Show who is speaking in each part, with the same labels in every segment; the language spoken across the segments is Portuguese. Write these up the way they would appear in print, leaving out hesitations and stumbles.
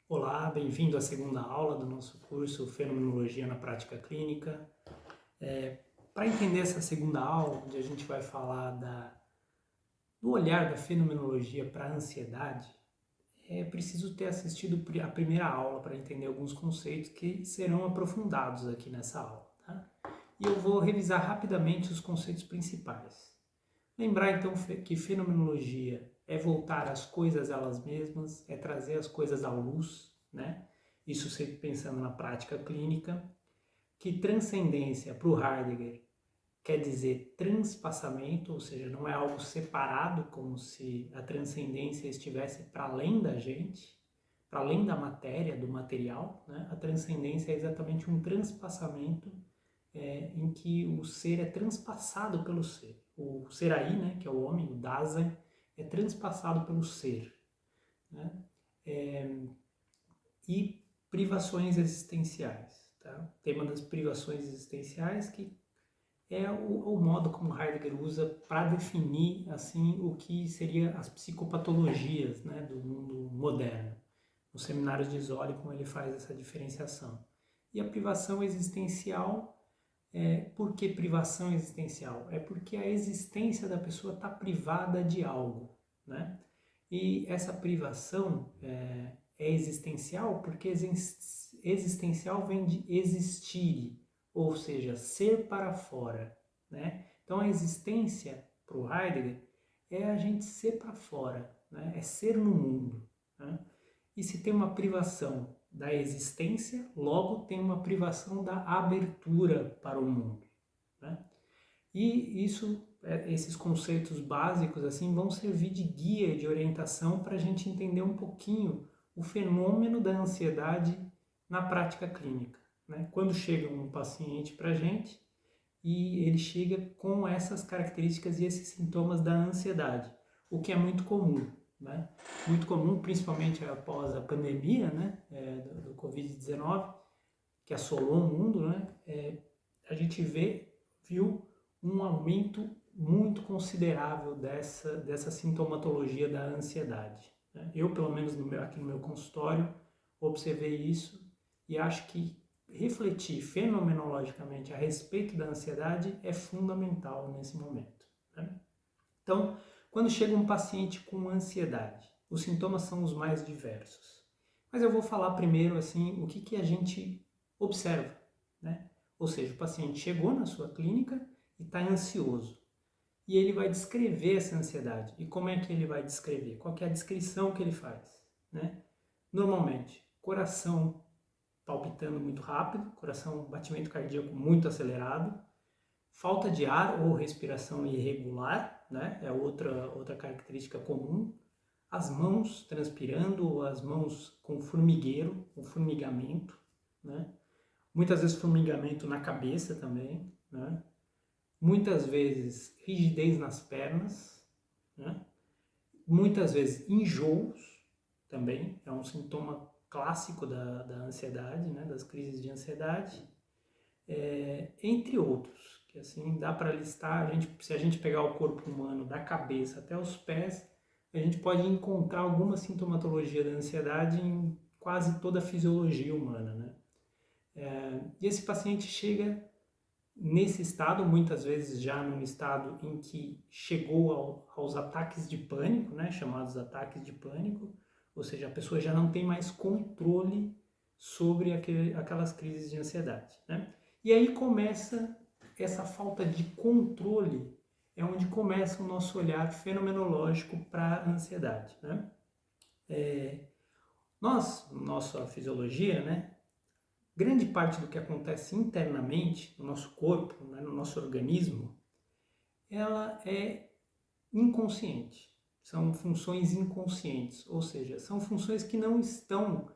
Speaker 1: Olá, bem-vindo à segunda aula do nosso curso Fenomenologia na Prática Clínica. Para entender essa segunda aula, onde a gente vai falar do olhar da fenomenologia para a ansiedade, é preciso ter assistido a primeira aula para entender alguns conceitos que serão aprofundados aqui nessa aula. Tá? E eu vou revisar rapidamente os conceitos principais. Lembrar então que fenomenologia é voltar as coisas elas mesmas, é trazer as coisas à luz, né? Isso sempre pensando na prática clínica, que transcendência para o Heidegger quer dizer transpassamento, ou seja, não é algo separado, como se a transcendência estivesse para além da gente, para além da matéria, do material, né? A transcendência é exatamente um transpassamento em que o ser é transpassado pelo ser. O ser aí, né, que é o homem, o Dasein, é transpassado pelo ser. Né? E privações existenciais. Tá? O tema das privações existenciais, que é o modo como Heidegger usa para definir assim o que seria as psicopatologias, né, do mundo moderno. No seminário de Zólico ele faz essa diferenciação. E a privação existencial, por que privação existencial? É porque a existência da pessoa está privada de algo, né? E essa privação é existencial porque existencial vem de existir, ou seja, ser para fora, né? Então a existência para o Heidegger é a gente ser para fora, né? É ser no mundo, né? E se tem uma privação da existência, logo tem uma privação da abertura para o mundo, né? E esses conceitos básicos assim vão servir de guia, de orientação para a gente entender um pouquinho o fenômeno da ansiedade na prática clínica, né? Quando chega um paciente para a gente e ele chega com essas características e esses sintomas da ansiedade, o que é muito comum, né? Muito comum, principalmente após a pandemia, né, do Covid-19, que assolou o mundo, né? A gente viu um aumento muito considerável dessa sintomatologia da ansiedade, né? Eu, pelo menos aqui no meu consultório, observei isso e acho que refletir fenomenologicamente a respeito da ansiedade é fundamental nesse momento, né? Então, quando chega um paciente com ansiedade, os sintomas são os mais diversos. Mas eu vou falar primeiro assim o que a gente observa, né? Ou seja, o paciente chegou na sua clínica e está ansioso. E ele vai descrever essa ansiedade. E como é que ele vai descrever? Qual que é a descrição que ele faz, né? Normalmente, coração palpitando muito rápido, coração, batimento cardíaco muito acelerado, falta de ar ou respiração irregular, né? É outra característica comum. As mãos transpirando, as mãos com formigueiro, com formigamento, né? Muitas vezes formigamento na cabeça também, né? Muitas vezes rigidez nas pernas, né? Muitas vezes enjoos também, é um sintoma clássico da ansiedade, né? Das crises de ansiedade, entre outros, que assim dá para listar, se a gente pegar o corpo humano da cabeça até os pés, a gente pode encontrar alguma sintomatologia da ansiedade em quase toda a fisiologia humana, né? E esse paciente chega nesse estado, muitas vezes já num estado em que chegou aos ataques de pânico, né, chamados ataques de pânico, ou seja, a pessoa já não tem mais controle sobre aquelas crises de ansiedade, né? E aí começa essa falta de controle, é onde começa o nosso olhar fenomenológico para a ansiedade, né? Nossa fisiologia, né, grande parte do que acontece internamente no nosso corpo, né, no nosso organismo, ela é inconsciente. São funções inconscientes, ou seja, são funções que não estão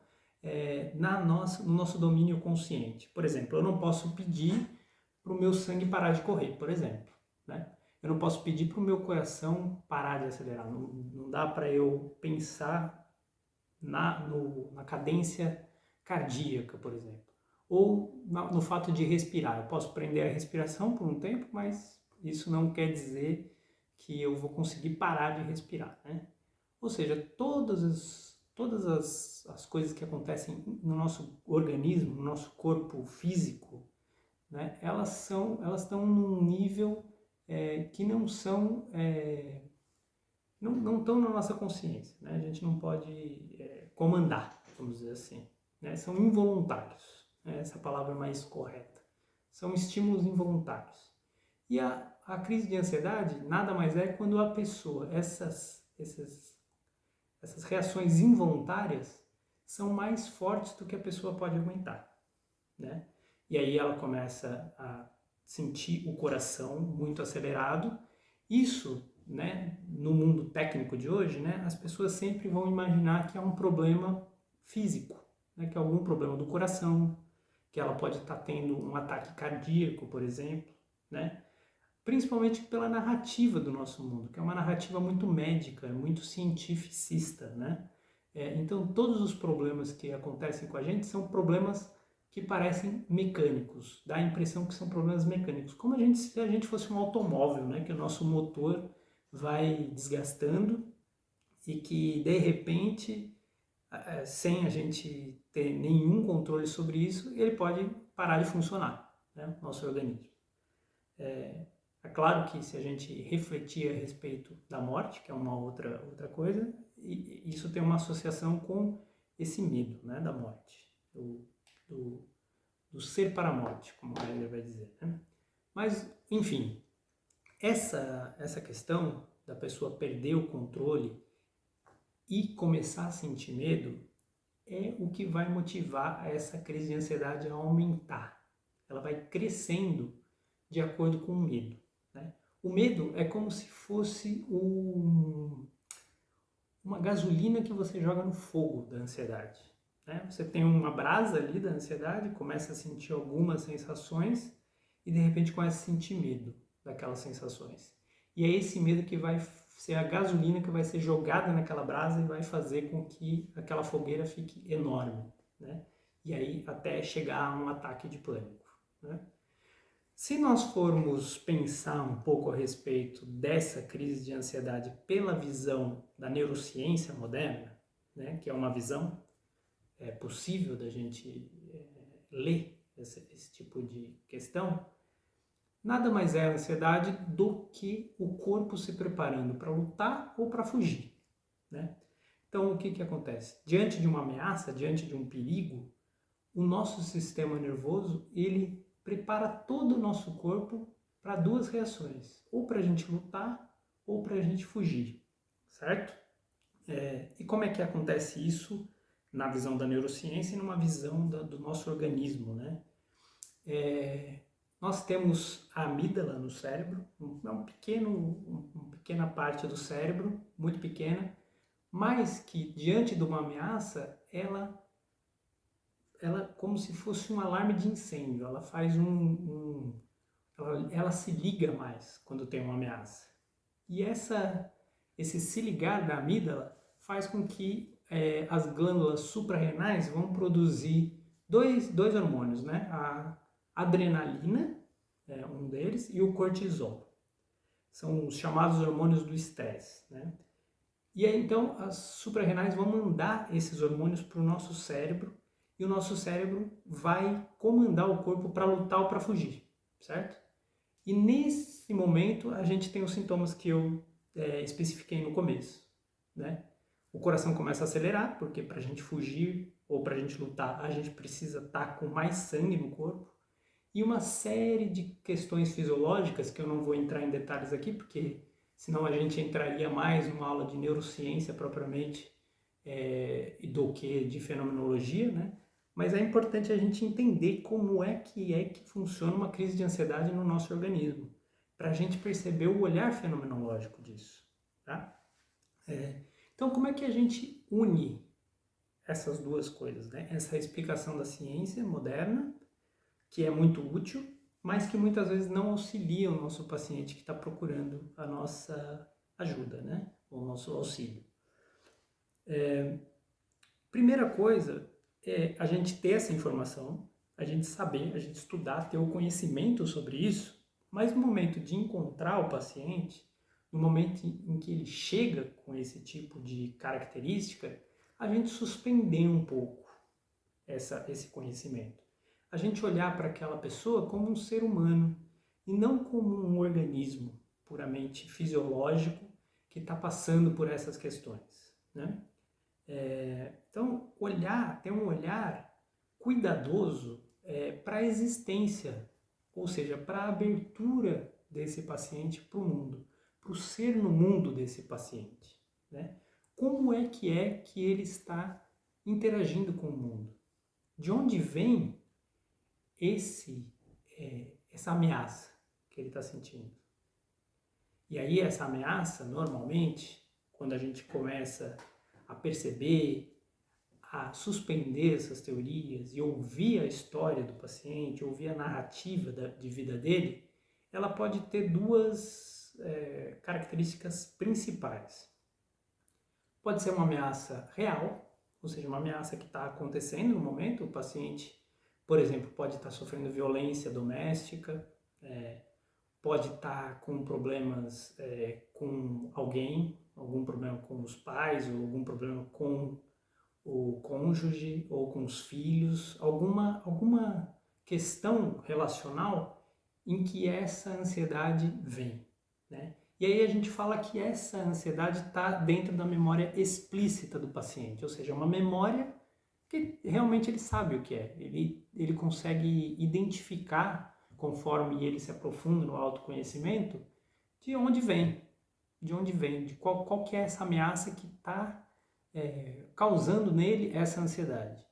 Speaker 1: no nosso domínio consciente. Por exemplo, eu não posso pedir para o meu sangue parar de correr, por exemplo, né? Eu não posso pedir para o meu coração parar de acelerar. Não dá para eu pensar na cadência cardíaca, por exemplo. Ou no fato de respirar. Eu posso prender a respiração por um tempo, mas isso não quer dizer que eu vou conseguir parar de respirar, né? Ou seja, todas todas as coisas que acontecem no nosso organismo, no nosso corpo físico, né, elas estão num nível que não são, não estão na nossa consciência, né? A gente não pode comandar, vamos dizer assim, né? São involuntários, né? Essa palavra é mais correta. São estímulos involuntários. E a crise de ansiedade nada mais é quando a pessoa, essas reações involuntárias são mais fortes do que a pessoa pode aguentar, né? E aí ela começa a sentir o coração muito acelerado. Isso, né, no mundo técnico de hoje, né, as pessoas sempre vão imaginar que é um problema físico, né, que é algum problema do coração, que ela pode estar tendo um ataque cardíaco, por exemplo, né? Principalmente pela narrativa do nosso mundo, que é uma narrativa muito médica, muito cientificista, né? Então, todos os problemas que acontecem com a gente são problemas que parecem mecânicos, dá a impressão que são problemas mecânicos, como se a gente fosse um automóvel, né? Que o nosso motor vai desgastando e que, de repente, sem a gente ter nenhum controle sobre isso, ele pode parar de funcionar, né? Nosso organismo. É claro que se a gente refletir a respeito da morte, que é uma outra coisa, isso tem uma associação com esse medo, né, da morte, do ser para a morte, como a Heidegger vai dizer, né? Mas, enfim, essa questão da pessoa perder o controle e começar a sentir medo é o que vai motivar essa crise de ansiedade a aumentar. Ela vai crescendo de acordo com o medo, né? O medo é como se fosse uma gasolina que você joga no fogo da ansiedade, né? Você tem uma brasa ali da ansiedade, começa a sentir algumas sensações e de repente começa a sentir medo daquelas sensações. E é esse medo que vai ser a gasolina que vai ser jogada naquela brasa e vai fazer com que aquela fogueira fique enorme, né? E aí até chegar a um ataque de pânico, né? Se nós formos pensar um pouco a respeito dessa crise de ansiedade pela visão da neurociência moderna, né, que é uma visão possível da gente ler esse tipo de questão, nada mais é a ansiedade do que o corpo se preparando para lutar ou para fugir, né? Então, o que acontece? Diante de uma ameaça, diante de um perigo, o nosso sistema nervoso, ele prepara todo o nosso corpo para duas reações, ou para a gente lutar ou para a gente fugir, certo? E como é que acontece isso na visão da neurociência e numa visão do nosso organismo, né? Nós temos a amígdala no cérebro, uma pequena parte do cérebro, muito pequena, mas que diante de uma ameaça, ela como se fosse um alarme de incêndio, ela faz ela se liga mais quando tem uma ameaça. E esse se ligar da amígdala faz com que as glândulas suprarrenais vão produzir dois hormônios, né? A adrenalina, um deles, e o cortisol. São os chamados hormônios do estresse, né? E aí, então, as suprarrenais vão mandar esses hormônios para o nosso cérebro e o nosso cérebro vai comandar o corpo para lutar ou para fugir, certo? E nesse momento a gente tem os sintomas que eu especifiquei no começo, né? O coração começa a acelerar, porque para a gente fugir ou para a gente lutar, a gente precisa estar com mais sangue no corpo. E uma série de questões fisiológicas, que eu não vou entrar em detalhes aqui, porque senão a gente entraria mais numa aula de neurociência propriamente do que de fenomenologia, né? Mas é importante a gente entender como é que funciona uma crise de ansiedade no nosso organismo, para a gente perceber o olhar fenomenológico disso, tá? Então, como é que a gente une essas duas coisas, né? Essa explicação da ciência moderna, que é muito útil, mas que muitas vezes não auxilia o nosso paciente que está procurando a nossa ajuda, né? O nosso auxílio. Primeira coisa é a gente ter essa informação, a gente saber, a gente estudar, ter o conhecimento sobre isso, mas no momento de encontrar o paciente, no momento em que ele chega com esse tipo de característica, a gente suspender um pouco esse conhecimento. A gente olhar para aquela pessoa como um ser humano e não como um organismo puramente fisiológico que está passando por essas questões, né? Então, ter um olhar cuidadoso para a existência, ou seja, para a abertura desse paciente para o mundo, para o ser no mundo desse paciente, né? Como é que ele está interagindo com o mundo? De onde vem essa ameaça que ele está sentindo? E aí essa ameaça, normalmente, quando a gente começa a perceber, a suspender essas teorias e ouvir a história do paciente, ouvir a narrativa de vida dele, ela pode ter duas características principais. Pode ser uma ameaça real, ou seja, uma ameaça que está acontecendo no momento. O paciente, por exemplo, pode estar sofrendo violência doméstica, pode estar com problemas com alguém, algum problema com os pais, ou algum problema com o cônjuge ou com os filhos, alguma questão relacional em que essa ansiedade vem, né? E aí a gente fala que essa ansiedade está dentro da memória explícita do paciente, ou seja, uma memória que realmente ele sabe o que é, ele consegue identificar, conforme ele se aprofunda no autoconhecimento, de onde vem, de qual que é essa ameaça que está causando nele essa ansiedade.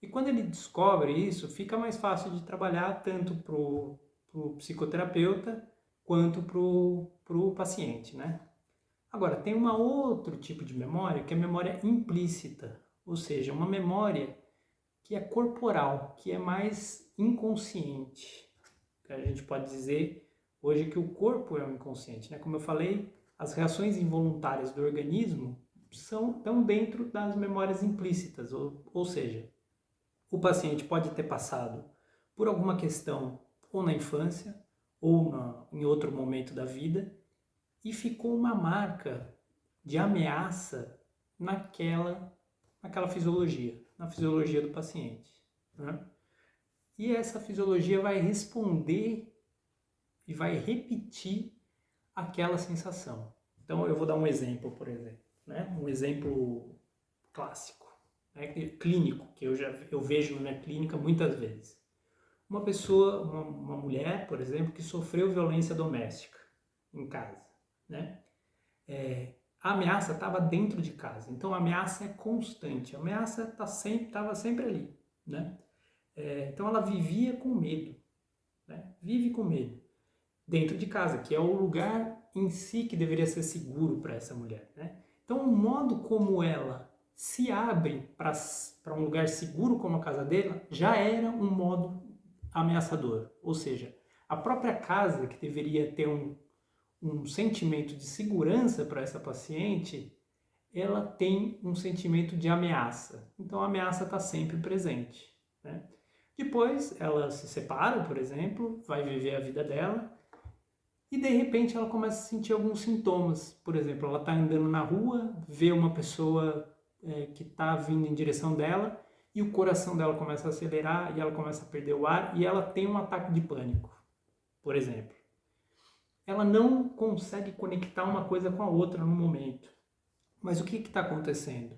Speaker 1: E quando ele descobre isso, fica mais fácil de trabalhar tanto para o psicoterapeuta quanto para o paciente, né? Agora, tem um outro tipo de memória, que é a memória implícita, ou seja, uma memória que é corporal, que é mais inconsciente. A gente pode dizer hoje que o corpo é o inconsciente, né? Como eu falei, as reações involuntárias do organismo estão dentro das memórias implícitas, ou seja, o paciente pode ter passado por alguma questão ou na infância ou em outro momento da vida e ficou uma marca de ameaça naquela fisiologia, na fisiologia do paciente, né? E essa fisiologia vai responder e vai repetir aquela sensação. Então eu vou dar um exemplo, por exemplo, né? Um exemplo clássico, né? Clínico, que eu vejo na minha clínica muitas vezes. Uma pessoa, uma mulher, por exemplo, que sofreu violência doméstica em casa, né? A ameaça estava dentro de casa, então a ameaça é constante, a ameaça estava sempre ali, né? Então ela vivia com medo, né? Vive com medo dentro de casa, que é o lugar em si que deveria ser seguro para essa mulher, né? Então o modo como ela se abre para um lugar seguro como a casa dela já era um modo ameaçador, ou seja, a própria casa que deveria ter um sentimento de segurança para essa paciente, ela tem um sentimento de ameaça. Então a ameaça está sempre presente, né? Depois ela se separa, por exemplo, vai viver a vida dela e de repente ela começa a sentir alguns sintomas. Por exemplo, ela está andando na rua, vê uma pessoa que está vindo em direção dela e o coração dela começa a acelerar e ela começa a perder o ar e ela tem um ataque de pânico, por exemplo. Ela não consegue conectar uma coisa com a outra no momento. Mas o que está acontecendo?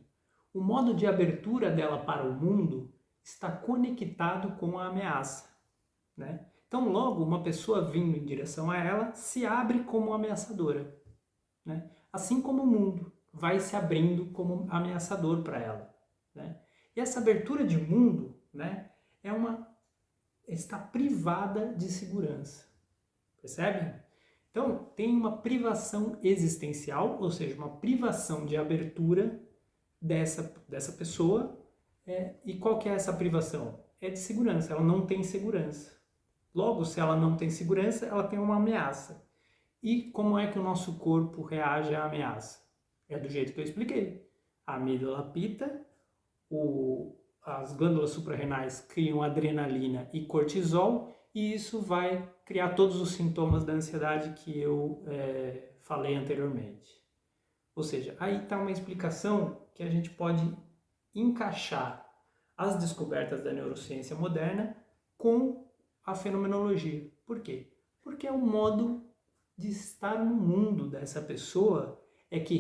Speaker 1: O modo de abertura dela para o mundo está conectado com a ameaça, né? Então, logo, uma pessoa vindo em direção a ela se abre como ameaçadora, né? Assim como o mundo vai se abrindo como ameaçador para ela, né? E essa abertura de mundo, né, está privada de segurança, percebe? Então, tem uma privação existencial, ou seja, uma privação de abertura dessa pessoa. E qual que é essa privação? É de segurança, ela não tem segurança. Logo, se ela não tem segurança, ela tem uma ameaça. E como é que o nosso corpo reage à ameaça? É do jeito que eu expliquei. A amígdala apita, as glândulas suprarrenais criam adrenalina e cortisol, e isso vai criar todos os sintomas da ansiedade que eu falei anteriormente. Ou seja, aí está uma explicação que a gente pode encaixar as descobertas da neurociência moderna com a fenomenologia. Por quê? Porque é o modo de estar no mundo dessa pessoa é que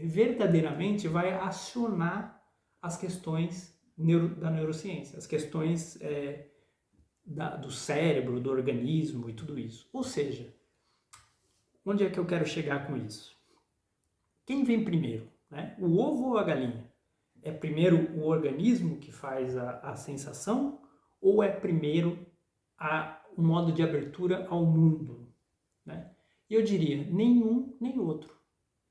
Speaker 1: verdadeiramente vai acionar as questões da neurociência, as questões do cérebro, do organismo e tudo isso. Ou seja, onde é que eu quero chegar com isso? Quem vem primeiro, né? O ovo ou a galinha? É primeiro o organismo que faz a sensação ou é primeiro o modo de abertura ao mundo, né? E eu diria, nenhum nem outro.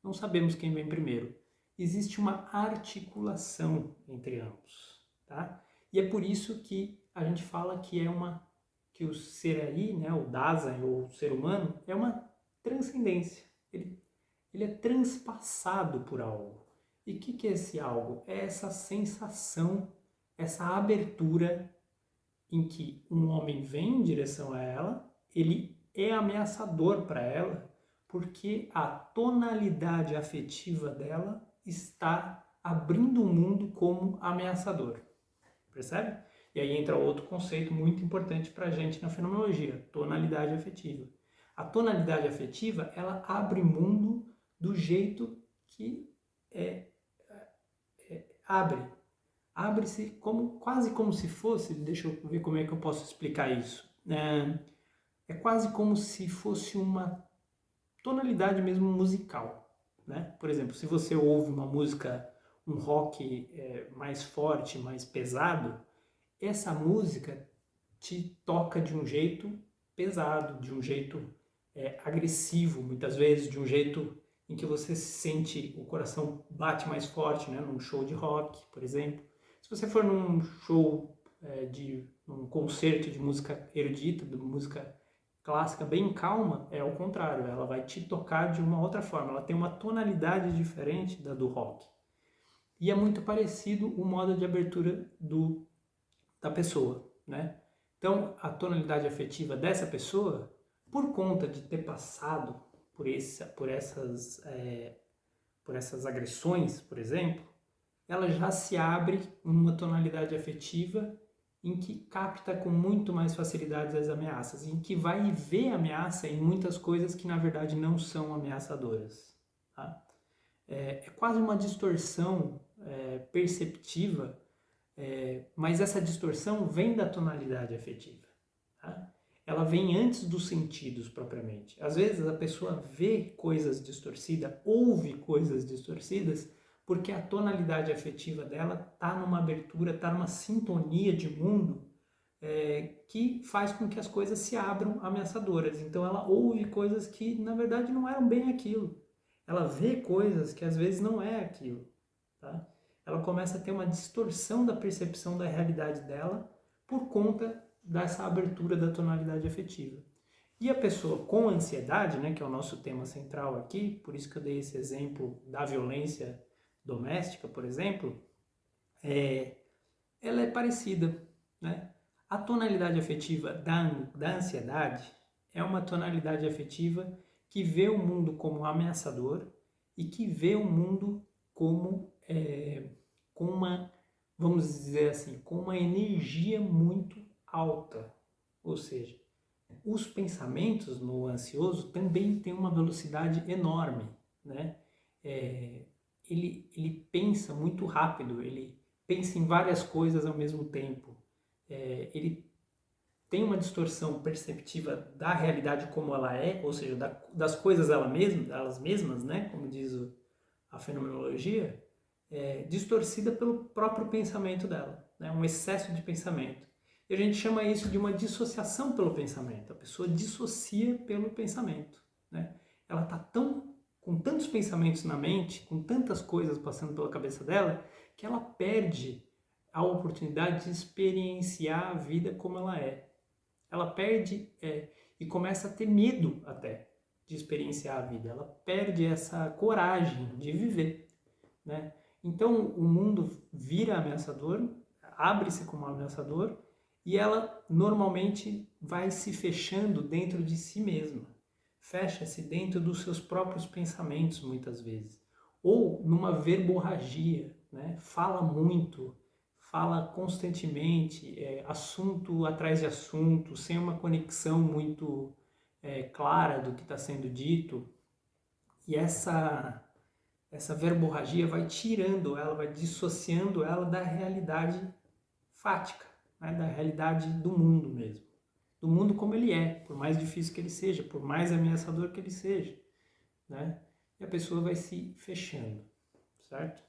Speaker 1: Não sabemos quem vem primeiro. Existe uma articulação entre ambos, tá? E é por isso que a gente fala que o ser aí, né, o Dasein, ou o ser humano, é uma transcendência. Ele é transpassado por algo. E o que é esse algo? É essa sensação, essa abertura em que um homem vem em direção a ela, ele é ameaçador para ela, porque a tonalidade afetiva dela está abrindo o mundo como ameaçador. Percebe? E aí entra outro conceito muito importante para a gente na fenomenologia, tonalidade afetiva. A tonalidade afetiva, ela abre mundo do jeito que abre. Abre-se quase como se fosse, deixa eu ver como é que eu posso explicar isso. É quase como se fosse uma tonalidade mesmo musical, né? Por exemplo, se você ouve uma música, um rock mais forte, mais pesado, essa música te toca de um jeito pesado, de um jeito agressivo, muitas vezes, de um jeito em que você sente, o coração bate mais forte, né? Num show de rock, por exemplo. Se você for num show num concerto de música erudita, de música clássica bem calma, é ao contrário, ela vai te tocar de uma outra forma, ela tem uma tonalidade diferente da do rock. E é muito parecido o modo de abertura da pessoa, né? Então, a tonalidade afetiva dessa pessoa, por conta de ter passado por essas agressões, por exemplo, ela já se abre numa tonalidade afetiva em que capta com muito mais facilidade as ameaças, em que vai ver ameaça em muitas coisas que na verdade não são ameaçadoras. Tá? É quase uma distorção perceptiva, mas essa distorção vem da tonalidade afetiva. Tá? Ela vem antes dos sentidos propriamente. Às vezes a pessoa vê coisas distorcidas, ouve coisas distorcidas, porque a tonalidade afetiva dela está numa abertura, está numa sintonia de mundo que faz com que as coisas se abram ameaçadoras. Então ela ouve coisas que na verdade não eram bem aquilo. Ela vê coisas que às vezes não é aquilo. Tá? Ela começa a ter uma distorção da percepção da realidade dela por conta dessa abertura da tonalidade afetiva. E a pessoa com ansiedade, né, que é o nosso tema central aqui, por isso que eu dei esse exemplo da violência doméstica, por exemplo, ela é parecida, né? A tonalidade afetiva da ansiedade é uma tonalidade afetiva que vê o mundo como ameaçador e que vê o mundo como com uma, vamos dizer assim, com uma energia muito alta. Ou seja, os pensamentos no ansioso também têm uma velocidade enorme, né? Ele pensa muito rápido, ele pensa em várias coisas ao mesmo tempo. Ele tem uma distorção perceptiva da realidade como ela é, ou seja, das coisas elas mesmas, né? Como diz a fenomenologia, distorcida pelo próprio pensamento dela, né? Um excesso de pensamento. E a gente chama isso de uma dissociação pelo pensamento. A pessoa dissocia pelo pensamento, né? Ela está com tantos pensamentos na mente, com tantas coisas passando pela cabeça dela, que ela perde a oportunidade de experienciar a vida como ela é. Ela perde e começa a ter medo até de experienciar a vida. Ela perde essa coragem de viver, né? Então o mundo vira ameaçador, abre-se como ameaçador e ela normalmente vai se fechando dentro de si mesma. Fecha-se dentro dos seus próprios pensamentos muitas vezes. Ou numa verborragia, né? Fala muito, fala constantemente, assunto atrás de assunto, sem uma conexão muito clara do que está sendo dito. E essa verborragia vai tirando ela, vai dissociando ela da realidade fática, né? Da realidade do mundo mesmo. Do mundo como ele é, por mais difícil que ele seja, por mais ameaçador que ele seja, né? E a pessoa vai se fechando, certo?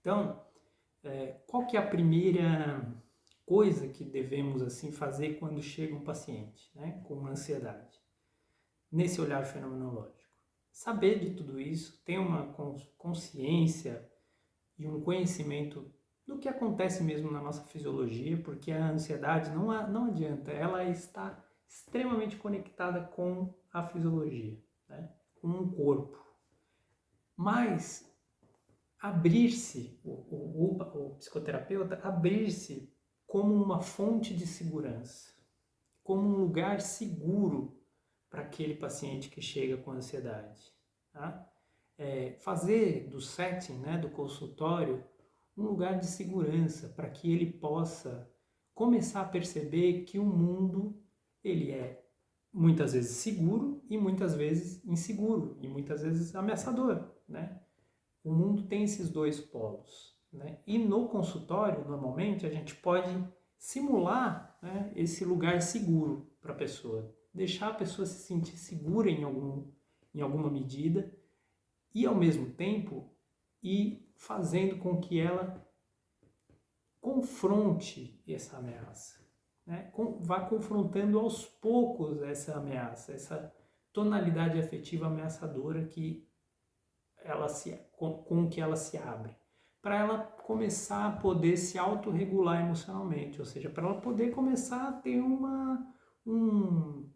Speaker 1: Então, qual que é a primeira coisa que devemos assim fazer quando chega um paciente, né, com ansiedade? Nesse olhar fenomenológico. Saber de tudo isso, ter uma consciência e um conhecimento do que acontece mesmo na nossa fisiologia, porque a ansiedade não adianta, ela está extremamente conectada com a fisiologia, né, com o corpo. Mas abrir-se, o psicoterapeuta abrir-se como uma fonte de segurança, como um lugar seguro para aquele paciente que chega com ansiedade. Tá? Fazer do setting, né, do consultório, um lugar de segurança para que ele possa começar a perceber que o mundo ele é muitas vezes seguro e muitas vezes inseguro e muitas vezes ameaçador, né? O mundo tem esses dois polos, né? E no consultório, normalmente, a gente pode simular, né, esse lugar seguro para a pessoa, deixar a pessoa se sentir segura em alguma medida e, ao mesmo tempo, ir fazendo com que ela confronte essa ameaça, né? Vá confrontando aos poucos essa ameaça, essa tonalidade afetiva ameaçadora com que ela se abre, para ela começar a poder se autorregular emocionalmente, ou seja, para ela poder começar a ter um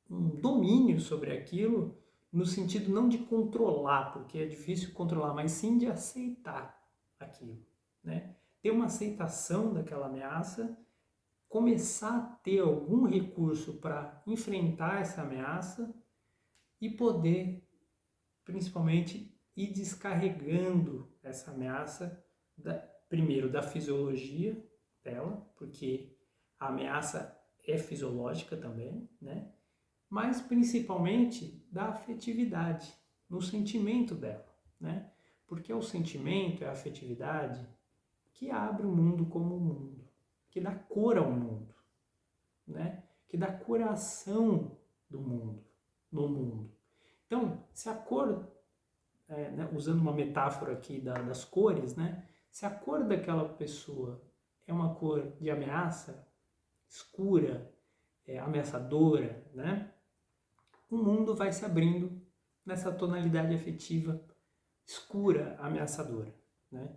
Speaker 1: domínio sobre aquilo, no sentido não de controlar, porque é difícil controlar, mas sim de aceitar aquilo, né? Ter uma aceitação daquela ameaça, começar a ter algum recurso para enfrentar essa ameaça e poder, principalmente, ir descarregando essa ameaça, primeiro da fisiologia dela, porque a ameaça é fisiológica também, né? Mas principalmente da afetividade, no sentimento dela, né? Porque é o sentimento, é a afetividade que abre o mundo como um mundo, que dá cor ao mundo, né? Que dá cor à ação do mundo, no mundo. Então, se a cor, né, usando uma metáfora aqui das cores, né? Se a cor daquela pessoa é uma cor de ameaça, escura, ameaçadora, né? O mundo vai se abrindo nessa tonalidade afetiva escura, ameaçadora, né?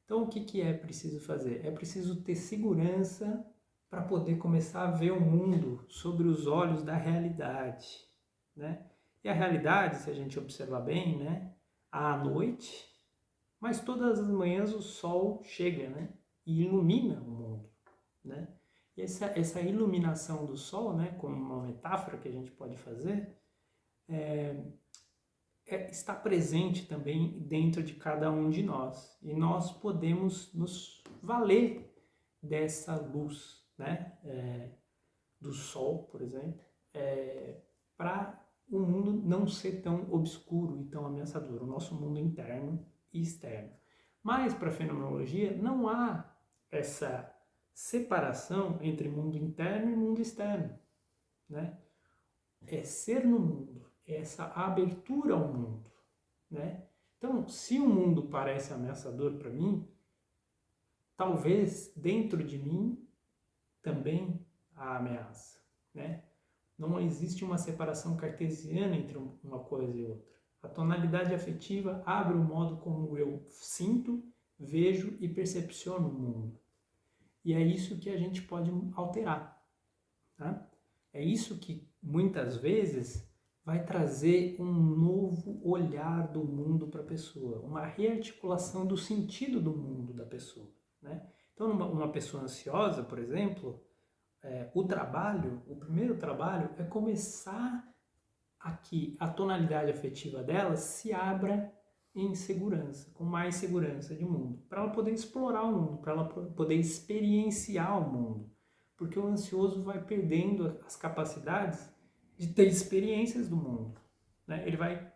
Speaker 1: Então, o que é preciso fazer? É preciso ter segurança para poder começar a ver o mundo sobre os olhos da realidade, né? E a realidade, se a gente observar bem, né? À noite, mas todas as manhãs o sol chega, né? E ilumina o mundo, né? E essa iluminação do sol, né? Como uma metáfora que a gente pode fazer, está presente também dentro de cada um de nós. E nós podemos nos valer dessa luz, né? Do sol, por exemplo, para o mundo não ser tão obscuro e tão ameaçador, o nosso mundo interno e externo. Mas para a fenomenologia não há essa separação entre mundo interno e mundo externo, né? É ser no mundo, é essa abertura ao mundo, né? Então, se o mundo parece ameaçador para mim, talvez dentro de mim também há ameaça, né? Não existe uma separação cartesiana entre uma coisa e outra. A tonalidade afetiva abre o modo como eu sinto, vejo e percepciono o mundo. E é isso que a gente pode alterar, tá? É isso que muitas vezes vai trazer um novo olhar do mundo para a pessoa, uma rearticulação do sentido do mundo da pessoa, né? Então, uma pessoa ansiosa, por exemplo, o primeiro trabalho é começar a que a tonalidade afetiva dela se abra em segurança, com mais segurança de mundo, para ela poder explorar o mundo, para ela poder experienciar o mundo. Porque o ansioso vai perdendo as capacidades de ter experiências do mundo, né? Ele vai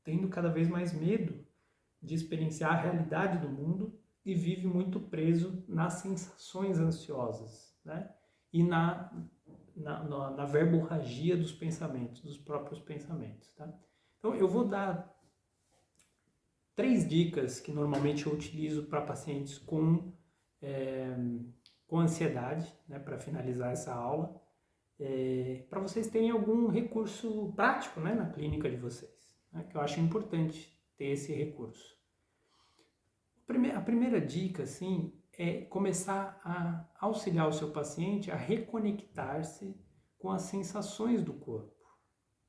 Speaker 1: tendo cada vez mais medo de experienciar a realidade do mundo e vive muito preso nas sensações ansiosas, né? E na verborragia dos pensamentos, dos próprios pensamentos, tá? Então eu vou dar 3 dicas que normalmente eu utilizo para pacientes com ansiedade, né, para finalizar essa aula, para vocês terem algum recurso prático, né, na clínica de vocês, né, que eu acho importante ter esse recurso. A primeira dica, assim, é começar a auxiliar o seu paciente a reconectar-se com as sensações do corpo,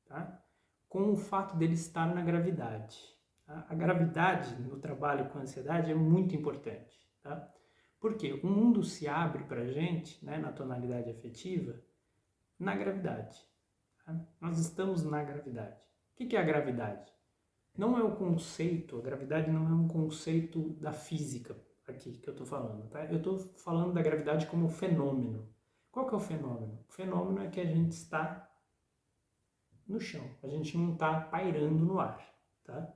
Speaker 1: tá? Com o fato dele estar na gravidade. Tá? A gravidade no trabalho com ansiedade é muito importante, tá? Porque o mundo se abre para a gente, né, na tonalidade afetiva, na gravidade. Tá? Nós estamos na gravidade. O que é a gravidade? Não é o conceito, a gravidade não é um conceito da física aqui que eu estou falando, tá? Eu estou falando da gravidade como fenômeno. Qual que é o fenômeno? O fenômeno é que a gente está no chão, a gente não está pairando no ar, tá?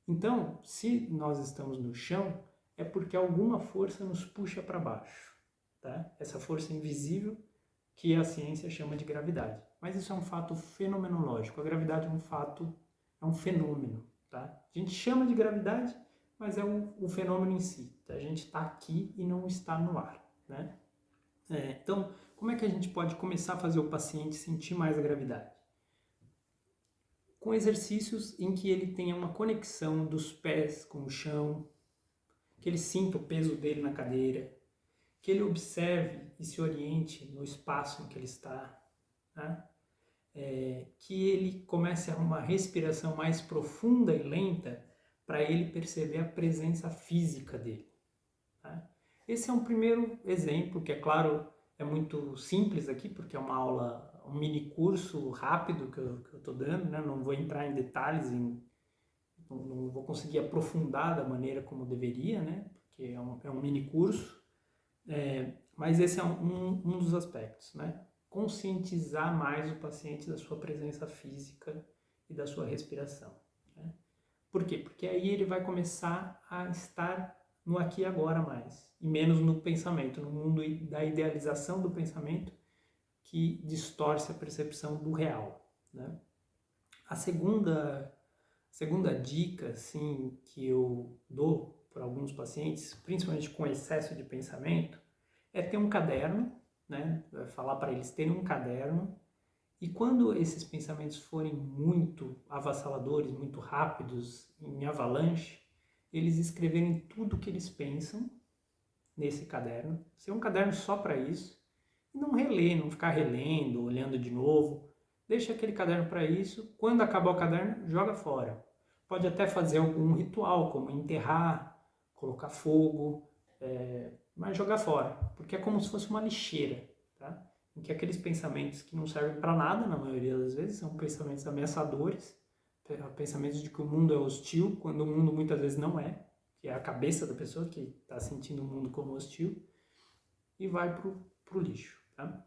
Speaker 1: Então, se nós estamos no chão, é porque alguma força nos puxa para baixo, tá? Essa força invisível que a ciência chama de gravidade. Mas isso é um fato fenomenológico. A gravidade é um fato, é um fenômeno, tá? A gente chama de gravidade, mas é o fenômeno em si. Tá? A gente está aqui e não está no ar, né? Então, como é que a gente pode começar a fazer o paciente sentir mais a gravidade? Com exercícios em que ele tenha uma conexão dos pés com o chão, que ele sinta o peso dele na cadeira, que ele observe e se oriente no espaço em que ele está, né? Que ele comece a uma respiração mais profunda e lenta para ele perceber a presença física dele. Tá? Esse é um primeiro exemplo, que é claro, é muito simples aqui, porque é uma aula, um mini curso rápido que eu estou dando, né? Não vou entrar em detalhes, não vou conseguir aprofundar da maneira como deveria, né? Porque é um mini curso, mas esse é um dos aspectos, né? Conscientizar mais o paciente da sua presença física e da sua respiração. Né? Por quê? Porque aí ele vai começar a estar no aqui e agora mais, e menos no pensamento, no mundo da idealização do pensamento que distorce a percepção do real. Né? A segunda dica, assim, que eu dou para alguns pacientes, principalmente com excesso de pensamento, é ter um caderno, né? Falar para eles terem um caderno, e quando esses pensamentos forem muito avassaladores, muito rápidos, em avalanche, eles escreverem tudo o que eles pensam nesse caderno, ser um caderno só para isso, e não reler, não ficar relendo, olhando de novo. Deixa aquele caderno para isso, quando acabar o caderno, joga fora. Pode até fazer algum ritual, como enterrar, colocar fogo, mas jogar fora, porque é como se fosse uma lixeira, tá? Em que aqueles pensamentos que não servem para nada, na maioria das vezes, são pensamentos ameaçadores, pensamentos de que o mundo é hostil, quando o mundo muitas vezes não é, que é a cabeça da pessoa que está sentindo o mundo como hostil, e vai pro lixo, tá?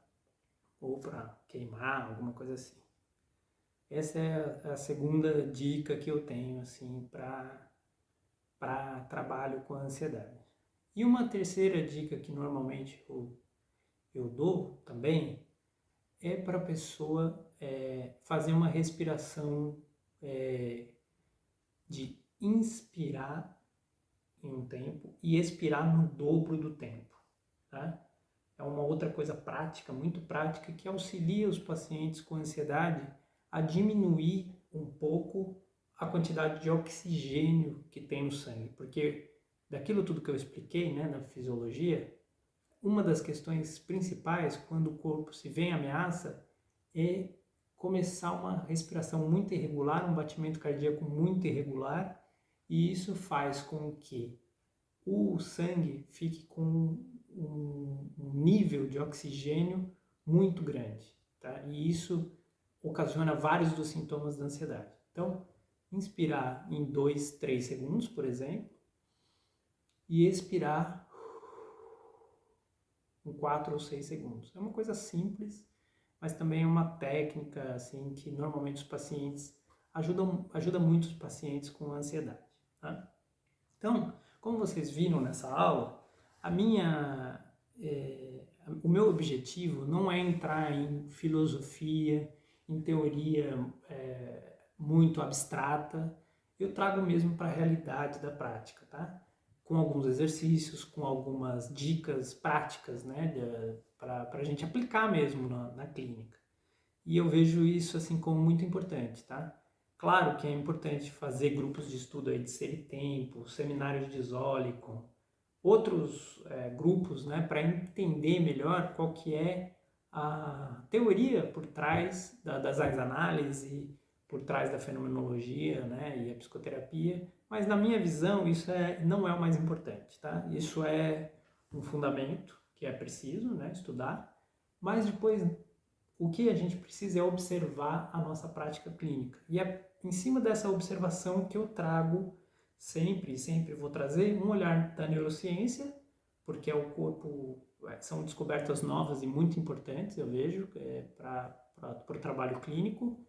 Speaker 1: Ou para queimar, alguma coisa assim. Essa é a segunda dica que eu tenho, assim, para trabalho com a ansiedade. E uma terceira dica que normalmente eu dou também é para a pessoa fazer uma respiração de inspirar em um tempo e expirar no dobro do tempo. Tá? É uma outra coisa prática, muito prática, que auxilia os pacientes com ansiedade a diminuir um pouco a quantidade de oxigênio que tem no sangue. Porque daquilo tudo que eu expliquei, né, na fisiologia, uma das questões principais quando o corpo se vê em ameaça é começar uma respiração muito irregular, um batimento cardíaco muito irregular, e isso faz com que o sangue fique com um nível de oxigênio muito grande, tá? E isso ocasiona vários dos sintomas da ansiedade. Então, inspirar em 2, 3 segundos, por exemplo, e expirar em 4 ou 6 segundos. É uma coisa simples, mas também é uma técnica assim que normalmente os pacientes ajuda muito os pacientes com ansiedade. Tá? Então, como vocês viram nessa aula, o meu objetivo não é entrar em filosofia, em teoria muito abstrata. Eu trago mesmo para a realidade da prática, tá? Com alguns exercícios, com algumas dicas práticas, né, para a gente aplicar mesmo na clínica. E eu vejo isso assim como muito importante, tá? Claro que é importante fazer grupos de estudo aí de Seritempo, seminários de Zólico, outros grupos, né, para entender melhor qual que é a teoria por trás das análise, por trás da fenomenologia, né, e a psicoterapia, mas na minha visão isso não é o mais importante, tá? Isso é um fundamento que é preciso, né, estudar, mas depois o que a gente precisa é observar a nossa prática clínica. E é em cima dessa observação que eu trago sempre vou trazer um olhar da neurociência, porque é o corpo, são descobertas novas e muito importantes, eu vejo, para o trabalho clínico.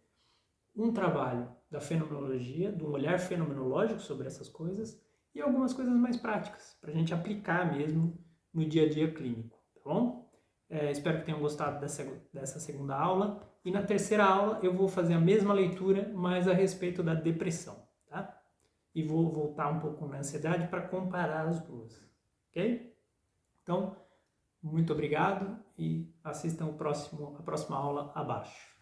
Speaker 1: Um trabalho da fenomenologia, de um olhar fenomenológico sobre essas coisas, e algumas coisas mais práticas, para a gente aplicar mesmo no dia a dia clínico, tá bom? Espero que tenham gostado dessa segunda aula. E na terceira aula eu vou fazer a mesma leitura, mas a respeito da depressão, tá? E vou voltar um pouco na ansiedade para comparar as duas, ok? Então, muito obrigado e assistam a próxima aula abaixo.